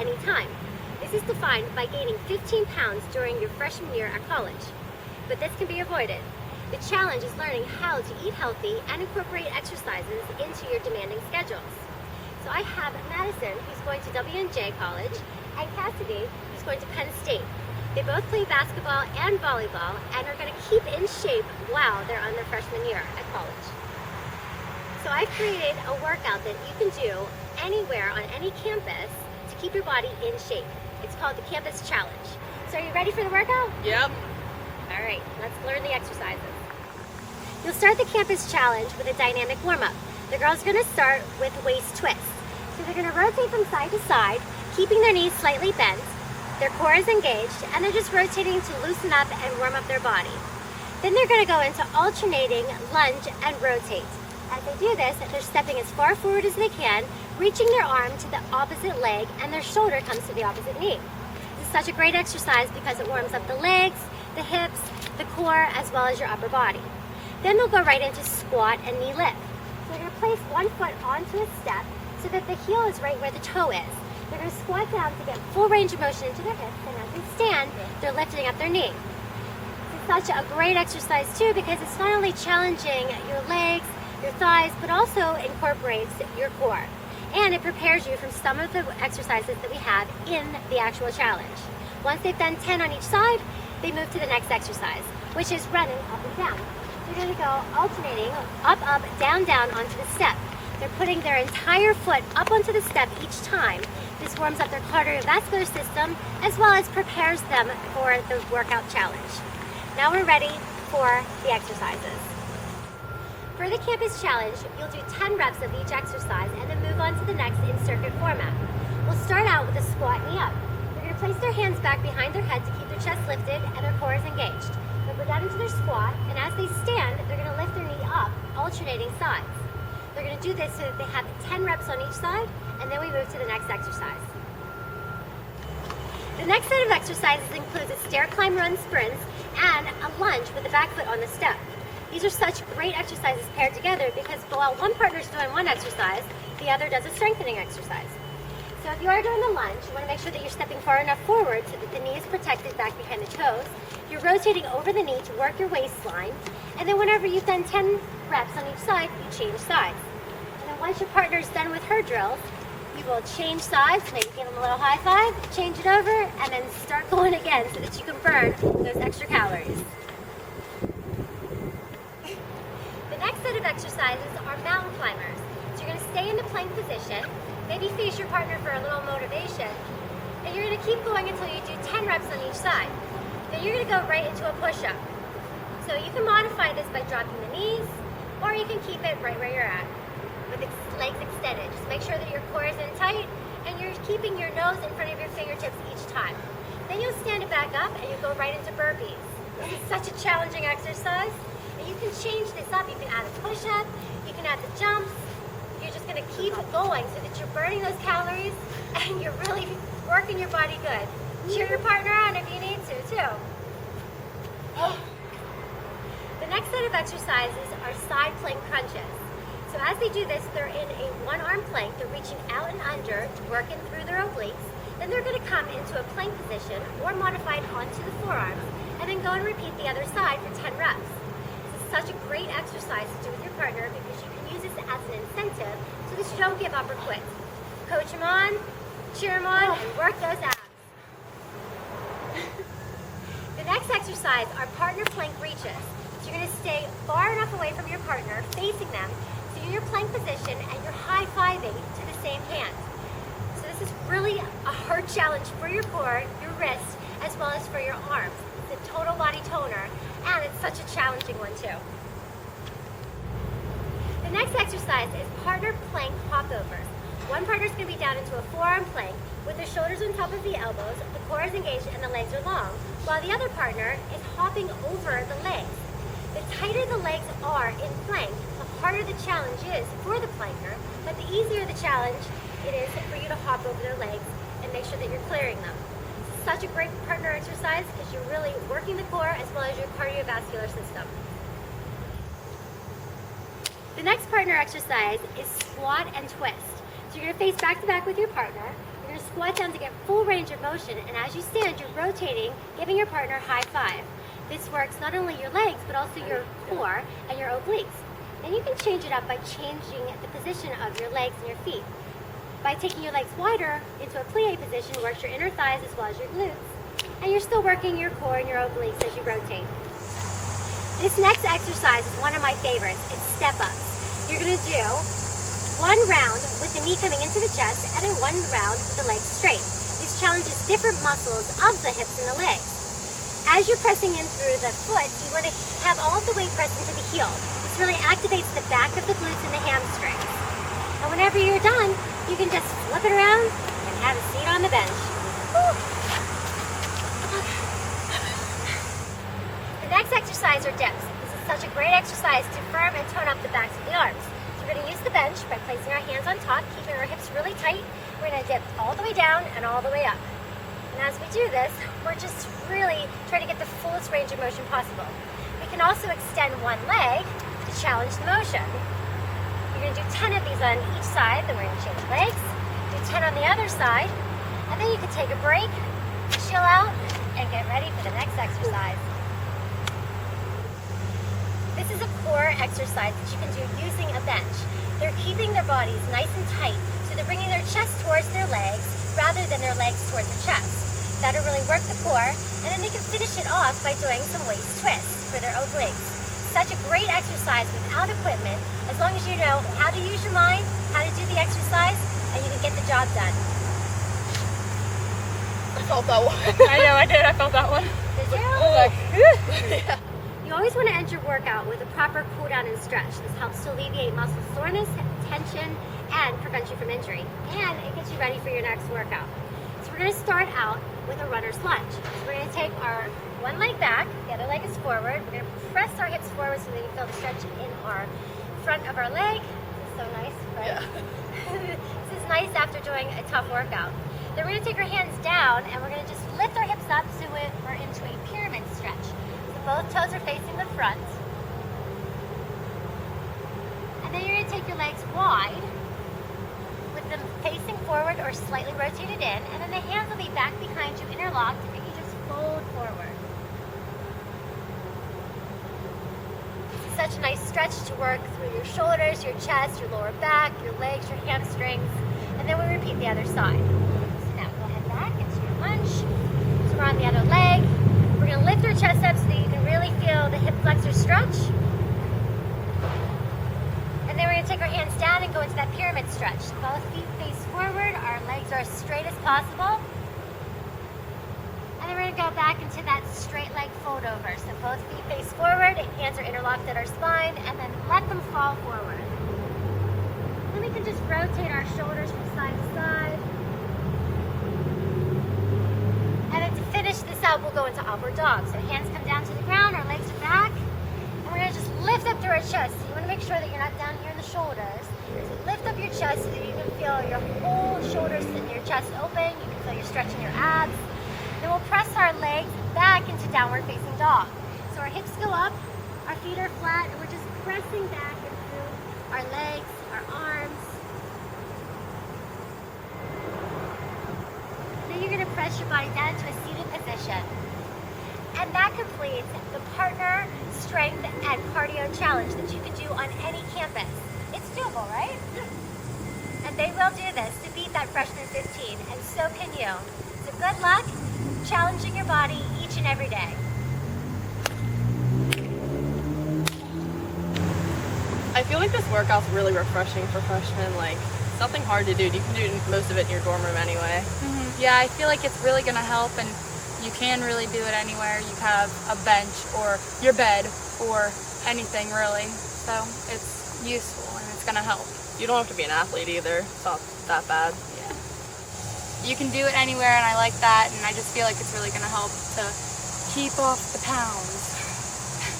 any time. This is defined by gaining 15 pounds during your freshman year at college. But this can be avoided. The challenge is learning how to eat healthy and incorporate exercises into your demanding schedules. So I have Madison, who's going to W&J College, and Cassidy, who's going to Penn State. They both play basketball and volleyball and are going to keep in shape while they're on their freshman year at college. So I've created a workout that you can do anywhere on any campus to keep your body in shape. It's called the Campus Challenge. So are you ready for the workout? Yep. All right, let's learn the exercises. You'll start the Campus Challenge with a dynamic warm-up. The girls are going to start with waist twists. So they're going to rotate from side to side, keeping their knees slightly bent. Their core is engaged, and they're just rotating to loosen up and warm up their body. Then they're going to go into alternating lunge and rotate. As they do this, they're stepping as far forward as they can, reaching their arm to the opposite leg, and their shoulder comes to the opposite knee. This is such a great exercise because it warms up the legs, the hips, the core, as well as your upper body. Then they'll go right into squat and knee lift. So they're going to place one foot onto a step so that the heel is right where the toe is. They're going to squat down to get full range of motion into their hips, and as they stand, they're lifting up their knee. This is such a great exercise too because it's not only challenging your legs, your thighs, but also incorporates your core. And it prepares you from some of the exercises that we have in the actual challenge. Once they've done 10 on each side, they move to the next exercise, which is running up and down. They're going to go alternating up, up, down, down onto the step. They're putting their entire foot up onto the step each time. This warms up their cardiovascular system as well as prepares them for the workout challenge. Now we're ready for the exercises. For the Campus Challenge, you'll do 10 reps of each exercise and then move on to the next in circuit format. We'll start out with a squat knee up. They're going to place their hands back behind their head to keep their chest lifted and their core is engaged. They'll go down into their squat, and as they stand, they're going to lift their knee up, alternating sides. They're going to do this so that they have 10 reps on each side, and then we move to the next exercise. The next set of exercises includes a stair climb run sprints and a lunge with the back foot on the step. These are such great exercises paired together because while one partner is doing one exercise, the other does a strengthening exercise. So if you are doing the lunge, you want to make sure that you're stepping far enough forward so that the knee is protected back behind the toes. You're rotating over the knee to work your waistline, and then whenever you've done 10 reps on each side, you change sides. And then once your partner is done with her drills, you will change sides, maybe give them a little high five, change it over, and then start going again so that you can burn those extra calories. The next set of exercises are mountain climbers. So you're going to stay in the plank position, maybe face your partner for a little motivation, and you're going to keep going until you do 10 reps on each side. Then you're going to go right into a push-up. So you can modify this by dropping the knees, or you can keep it right where you're at with the legs extended. Just make sure that your core is in tight and you're keeping your nose in front of your fingertips each time. Then you'll stand it back up and you go right into burpees. This is such a challenging exercise, and you can change this up. You can add a push-up, you can add the jumps. You're just going to keep going so that you're burning those calories and you're really working your body good. Cheer your partner on if you need to too. The next set of exercises are side plank crunches. So as they do this, they're in a one-arm plank. They're reaching out and under, working through their obliques. Then they're going to come into a plank position or modified onto the forearms, and then go and repeat the other side for 10 reps. This is such a great exercise to do with your partner because you can use this as an incentive so that you don't give up or quit. Coach them on, cheer them on, and work those abs. The next exercise are partner plank reaches. So you're going to stay far enough away from your partner, facing them, so you're in your plank position and you're high-fiving to the same hand. So this is really a hard challenge for your core, your wrists, as well as for your arms. It's a total body toner, and it's such a challenging one too. The next exercise is partner plank hopovers. One partner is going to be down into a forearm plank with their shoulders on top of the elbows, the core is engaged, and the legs are long, while the other partner is hopping over the legs. The tighter the legs are in plank, the harder the challenge is for the planker, but the easier the challenge it is for you to hop over their legs and make sure that you're clearing them. It's such a great partner exercise because you're really working the core as well as your cardiovascular system. The next partner exercise is squat and twist. So you're going to face back to back with your partner. You're going to squat down to get full range of motion, and as you stand, you're rotating, giving your partner a high five. This works not only your legs, but also your core and your obliques. Then you can change it up by changing the position of your legs and your feet. By taking your legs wider into a plie position, works your inner thighs as well as your glutes. And you're still working your core and your obliques as you rotate. This next exercise is one of my favorites. It's step-ups. You're going to do one round with the knee coming into the chest and then one round with the legs straight. This challenges different muscles of the hips and the legs. As you're pressing in through the foot, you want to have all of the weight pressed into the heel. This really activates the back of the glutes and the hamstrings. And whenever you're done, you can just flip it around and have a seat on the bench. Woo. The next exercise are dips. This is such a great exercise to firm and tone up the backs of the arms. So we're going to use the bench by placing our hands on top, keeping our hips really tight. We're going to dip all the way down and all the way up. And as we do this, we're just really trying to get the fullest range of motion possible. We can also extend one leg to challenge the motion. You're going to do 10 of these on each side, then we're going to change legs, do 10 on the other side, and then you can take a break, chill out, and get ready for the next exercise. This is a core exercise that you can do using a bench. They're keeping their bodies nice and tight, so they're bringing their chest towards their legs rather than their legs towards their chest. That'll really work the core, and then they can finish it off by doing some waist twists for their obliques. Such a great exercise without equipment, as long as you know how to use your mind, how to do the exercise, and you can get the job done. I felt that one. I know, I did. I felt that one. Did you? I was like, yeah. You always want to end your workout with a proper cool down and stretch. This helps to alleviate muscle soreness, tension, and prevent you from injury. And it gets you ready for your next workout. So we're going to start out with a runner's lunge. So we're going to take our one leg back, the other leg is forward. We're going to press our hips forward so that you feel the stretch in our front of our leg. This is so nice, right? Yeah. This is nice after doing a tough workout. Then we're going to take our hands down and we're going to just lift our hips up so we're into a pyramid stretch. So both toes are facing the front. And then you're going to take your legs wide with them facing forward or slightly rotated in, and then the hands will be back behind you interlocked and you just fold forward. This is such a nice stretch to work through your shoulders, your chest, your lower back, your legs, your hamstrings, and then we repeat the other side. So now go ahead back into your lunge. So we're on the other leg. We're going to lift our chest up so that you can really feel the hip flexor stretch. And then we're going to take our hands down and go into that pyramid stretch. Both feet face forward, our legs are as straight as possible. And then we're going to go back into that straight leg fold over. So both feet face forward, hands are interlocked at our spine, and then let them fall forward. Then we can just rotate our shoulders from side to side. And then to finish this out, we'll go into upward dog. So hands come down to the ground, our legs are back. We're going to just lift up through our chest. So you want to make sure that you're not down here in the shoulders. So lift up your chest so that you can feel your whole shoulders and your chest open. You can feel you're stretching your abs. Then we'll press our legs back into downward facing dog. So our hips go up, our feet are flat, and we're just pressing back and through our legs, our arms. Then you're going to press your body down into a seated position. And that completes the partner strength and cardio challenge that you can do on any campus. It's doable, right? Yeah. And they will do this to beat that freshman 15, and so can you. So good luck challenging your body each and every day. I feel like this workout's really refreshing for freshmen. Like, it's nothing hard to do. You can do most of it in your dorm room anyway. Mm-hmm. Yeah, I feel like it's really going to help, and you can really do it anywhere. You have a bench or your bed or anything really. So it's useful and it's going to help. You don't have to be an athlete either. It's not that bad. Yeah. You can do it anywhere, and I like that, and I just feel like it's really going to help to keep off the pounds.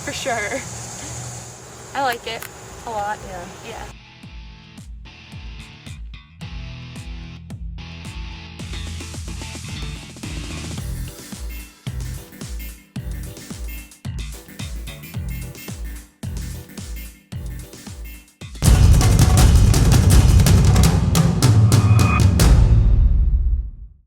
For sure. I like it a lot. Yeah. Yeah.